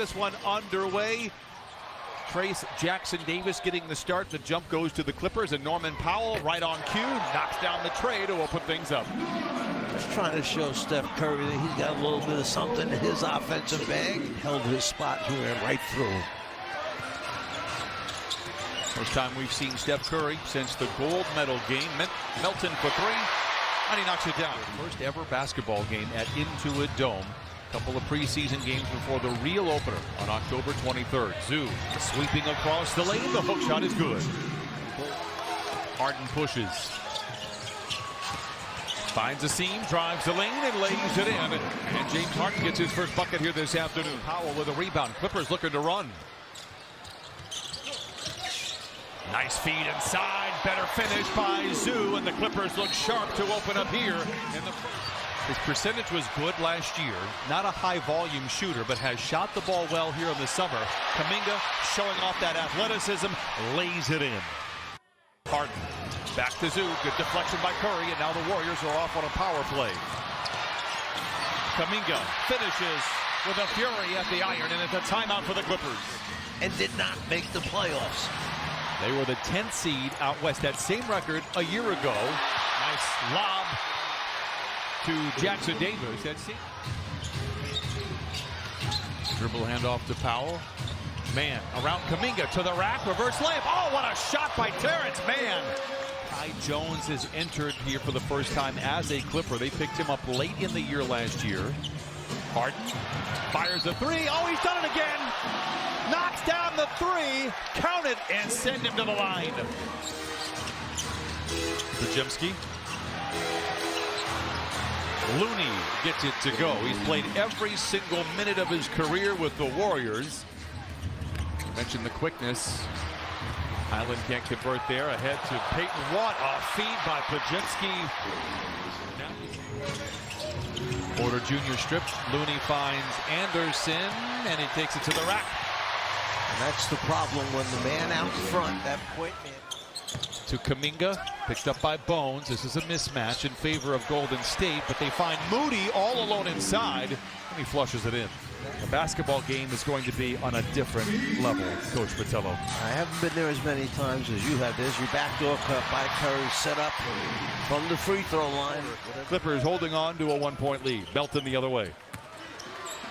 This one underway. Trace Jackson-Davis getting the start. The jump goes to the Clippers, and Norman Powell, right on cue, knocks down the tray to open things up. Just trying to show Steph Curry that he's got a little bit of something in his offensive bag. Held his spot here and right through. First time we've seen Steph Curry since the gold medal game. Melton for three, and he knocks it down. First ever basketball game at Intuit Dome. Couple of preseason games before the real opener on October 23rd. Zoo sweeping across the lane. The hook shot is good. Harden pushes. Finds a seam, drives the lane, and lays it in. And James Harden gets his first bucket here this afternoon. Powell with a rebound. Clippers looking to run. Nice feed inside. Better finish by Zoo, and the Clippers look sharp to open up here in the first. His percentage was good last year. Not a high-volume shooter, but has shot the ball well here in the summer. Kuminga showing off that athleticism, lays it in. Harden back to Zoo. Good deflection by Curry, and now the Warriors are off on a power play. Kuminga finishes with a fury at the iron, and it's a timeout for the Clippers. And did not make the playoffs. They were the 10th seed out west. That same record a year ago. Nice lob to Jackson-Davis. That's it. Dribble handoff to Powell. Man, around Kuminga to the rack. Reverse layup. Oh, what a shot by Terrence Mann. Ty Jones has entered here for the first time as a Clipper. They picked him up late in the year last year. Harden fires a three. Oh, he's done it again. Knocks down the three. Count it and send him to the line. Podziemski. Looney gets it to go. He's played every single minute of his career with the Warriors. I mentioned the quickness. Highland can't convert there. Ahead to Peyton. What a feed by Podziemski. Porter Jr. stripped. Looney finds Anderson, and he takes it to the rack. And that's the problem when the man out front, that point man. To Kuminga, picked up by Bones. This is a mismatch in favor of Golden State, but they find Moody all alone inside, and he flushes it in. The basketball game is going to be on a different level, Coach Patello. I haven't been there as many times as you have. There's your backdoor cut by Curry, set up from the free throw line. Clippers holding on to a one-point lead. Melton the other way.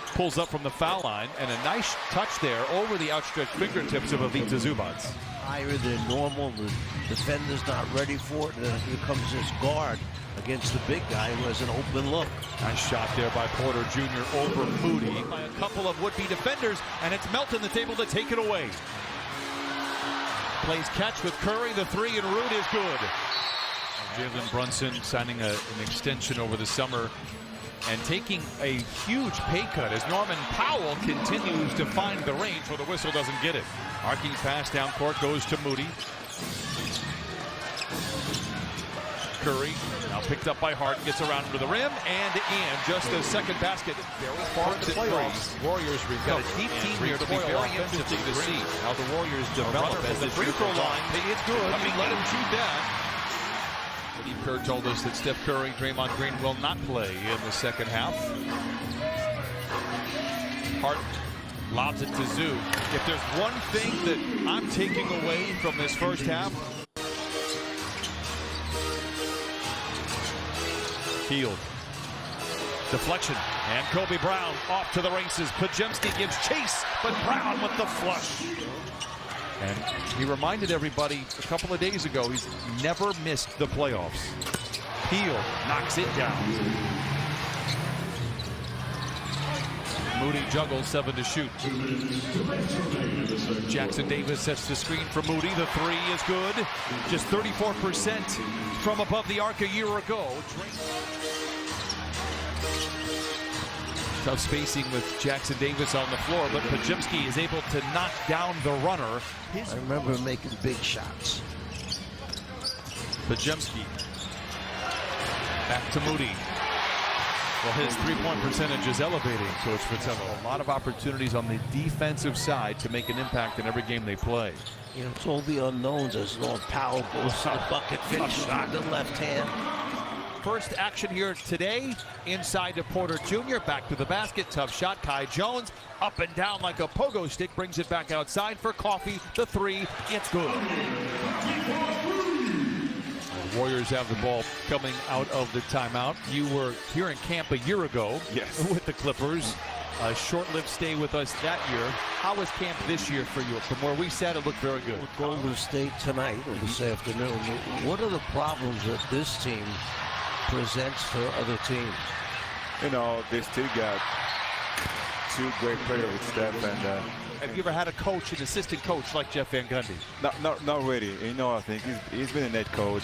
Pulls up from the foul line, and a nice touch there over the outstretched fingertips of Ivica Zubac. Higher than normal. The defender's not ready for it. And then here comes this guard against the big guy who has an open look. Nice shot there by Porter Jr. over Moody by a couple of would-be defenders, and it's Melton that's able to take it away. Plays catch with Curry. The three and root is good. Jalen Brunson signing an extension over the summer and taking a huge pay cut as Norman Powell continues to find the range where the whistle doesn't get it. Arcing pass down court goes to Moody. Curry now picked up by Harden, gets around to the rim and in. Just a second basket. Very far in the playoffs. Warriors recover. Got a deep team here to be very interesting to see how the Warriors develop as the free throw line. It's good. I mean, let him shoot that. Steve Kerr told us that Steph Curry, Draymond Green will not play in the second half. Harden lobs it to Zoo. If there's one thing that I'm taking away from this first half, Field. Deflection. And Kobe Brown off to the races. Podziemski gives chase, but Brown with the flush. And he reminded everybody a couple of days ago he's never missed the playoffs. Hield knocks it down. Moody juggles, 7 to shoot. Jackson-Davis sets the screen for Moody. The three is good. Just 34% from above the arc a year ago. Tough spacing with Jackson-Davis on the floor, but Podziemski is able to knock down the runner. I remember making big shots. Podziemski back to Moody. Well, his three-point percentage is elevating, Coach Patello. A lot of opportunities on the defensive side to make an impact in every game they play. You know, it's all the unknowns as Lord Powell goes to the bucket, finishes on the left hand. First action here today, inside to Porter Jr., back to the basket, tough shot, Kai Jones, up and down like a pogo stick, brings it back outside for Coffee, the three, it's good. The Warriors have the ball coming out of the timeout. You were here in camp a year ago with the Clippers. A short-lived stay with us that year. How was camp this year for you? From where we sat, it looked very good. Golden State tonight or this afternoon. What are the problems that this team presents for other teams? You know, they still got two great players with Steph and. Have you ever had a coach, an assistant coach like Jeff Van Gundy? Not really. You know, I think he's been a head coach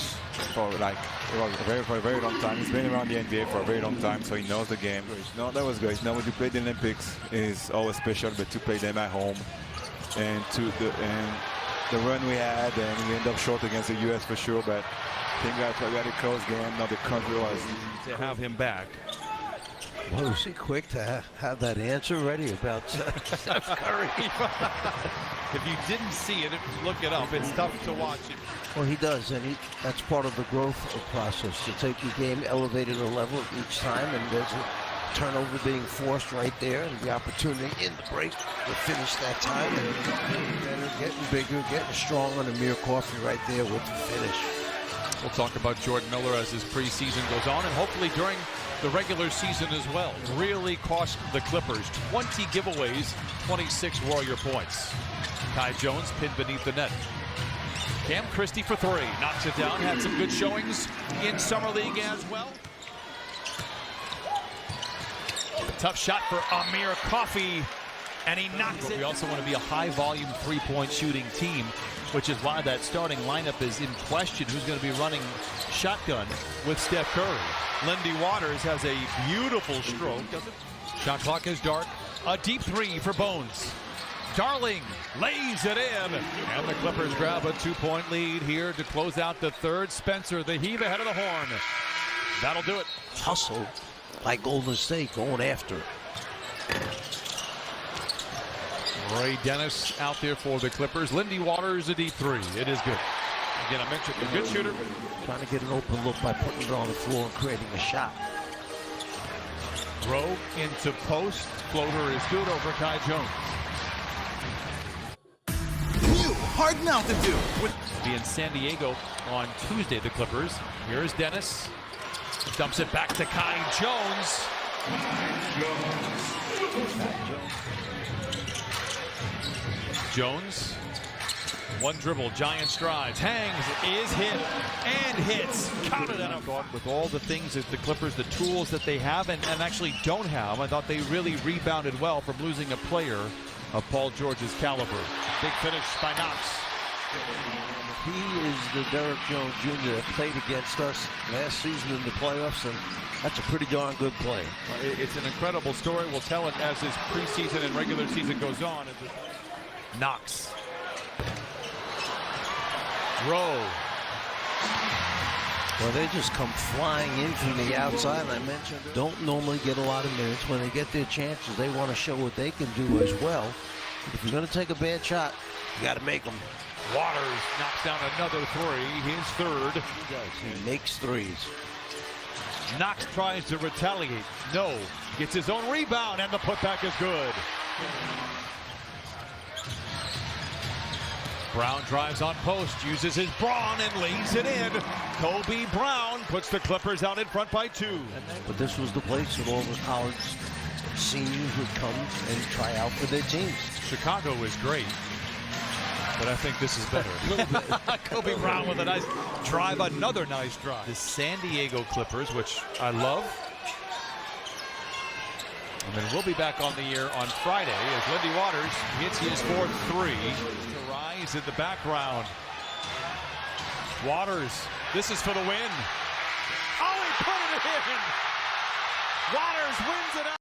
for for a very long time. He's been around the NBA for a very long time, so he knows the game. No, that was good. Now when you play the Olympics, it's always special, but to play them at home and the run we had, and we end up short against the U.S. for sure. But I think we had a close game. Now the country was to have him back. Well, was he quick to have that answer ready about Steph Curry? If you didn't see it, look it up. It's tough to watch it. Well, he does, and that's part of the growth process, to take your game elevated a level each time, and there's a turnover being forced right there, and the opportunity in the break to finish that time, and getting bigger, getting stronger, and Amir Coffee right there with the finish. We'll talk about Jordan Miller as his preseason goes on, and hopefully during the regular season as well. Really cost the Clippers 20 giveaways, 26 Warrior points. Kai Jones pinned beneath the net. Cam Christie for three, knocks it down, had some good showings in Summer League as well. Tough shot for Amir Coffee, and he knocks it. We also want to be a high-volume three-point shooting team, which is why that starting lineup is in question. Who's going to be running shotgun with Steph Curry? Lindy Waters has a beautiful stroke. Shot clock is dark. A deep three for Bones. Darling lays it in. And the Clippers grab a 2-point lead here to close out the third. Spencer, the heave ahead of the horn. That'll do it. Hustle by Golden State going after it. Ray Dennis out there for the Clippers. Lindy Waters, a deep three. It is good. Again, I mentioned a good shooter. Trying to get an open look by putting it on the floor and creating a shot. Rowe into post. Floater is good over Kai Jones. New hard now to do. Be in San Diego on Tuesday, the Clippers. Here's Dennis. Dumps it back to Kai Jones. Jones, one dribble, giant strides, hangs, is hit, and hits. Counted on a guard. With all the things that the Clippers, the tools that they have and actually don't have, I thought they really rebounded well from losing a player of Paul George's caliber. Big finish by Knox. He is the Derrick Jones Jr. that played against us last season in the playoffs, and that's a pretty darn good play. It's an incredible story. We'll tell it as his preseason and regular season goes on. Knox. Rowe. Well, they just come flying in from the outside. I mentioned don't normally get a lot of minutes. When they get their chances, they want to show what they can do as well. If you're going to take a bad shot, you got to make them. Waters knocks down another three, his third. He makes threes. Knox tries to retaliate. No. Gets his own rebound, and the putback is good. Brown drives on post, uses his brawn and lays it in. Kobe Brown puts the Clippers out in front by 2. But this was the place that all the college seniors would come and try out for their teams. Chicago is great, but I think this is better. A little bit. Kobe Brown with a nice drive, another nice drive. The San Diego Clippers, which I love. And then we'll be back on the air on Friday as Lindy Waters hits his fourth three. To rise in the background. Waters, this is for the win. Oh, he put it in! Waters wins it out.